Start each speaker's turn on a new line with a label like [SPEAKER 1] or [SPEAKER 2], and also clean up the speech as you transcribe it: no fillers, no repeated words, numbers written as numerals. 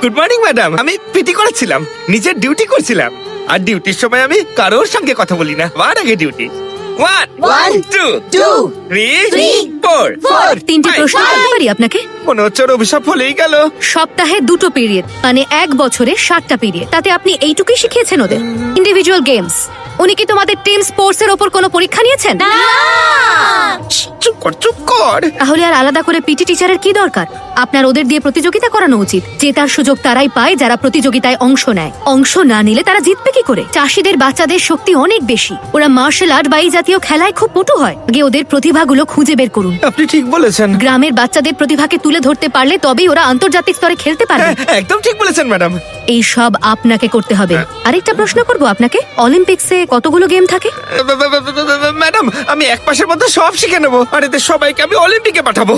[SPEAKER 1] Good morning madam. আমি PT করেছিলাম, নিজের ডিউটি করছিলাম। আর ডিউটির সময় আমি কারোর সঙ্গে কথা বলি না। বার আগে ডিউটি। 1 2 3 4
[SPEAKER 2] তিনটে প্রশ্ন করতে পারি আপনাকে?
[SPEAKER 1] মনে হচ্ছে ওর অভিশাপ হলেই গেল।
[SPEAKER 2] সপ্তাহে 2টো পিরিয়ড, মানে এক বছরে 7টা পিরিয়ড। তাতে আপনি এইটুকুই শিখিয়েছেন ওদের? Individual games. উনি কি তোমাদের টিম স্পোর্টস এর ওপর কোনো পরীক্ষা নিয়েছেন?
[SPEAKER 1] চুপ কর, চুপ কর।
[SPEAKER 2] তাহলে আর আলাদা করে পিটি টিচারের কি দরকার? আপনার ওদের দিয়ে প্রতিযোগিতা করানো উচিত। জেতার সুযোগ তারাই পায় যারা প্রতিযোগিতায় অংশ নেয়। অংশ না নিলে তারা জিতবে কি করে? চাষীদের বাচ্চাদের শক্তি অনেক বেশি। ওরা মার্শাল আর্ট বা এই জাতীয় খেলায় খুব পটু হয়। আগে ওদের প্রতিভাগুলো খুঁজে বের করুন।
[SPEAKER 1] আপনি ঠিক বলেছেন।
[SPEAKER 2] গ্রামের বাচ্চাদের প্রতিভাকে তুলে ধরতে পারলে তবেই ওরা আন্তর্জাতিক স্তরে খেলতে পারবে।
[SPEAKER 1] একদম ঠিক বলেছেন ম্যাডাম।
[SPEAKER 2] এই সব আপনাকে করতে হবে। আরেকটা প্রশ্ন করব আপনাকে, অলিম্পিক্সে কতগুলো গেম থাকে?
[SPEAKER 1] ম্যাডাম, আমি এক মাসের মধ্যে সব শিখে নেবো, আর এদের সবাইকে আমি অলিম্পিকে পাঠাবো।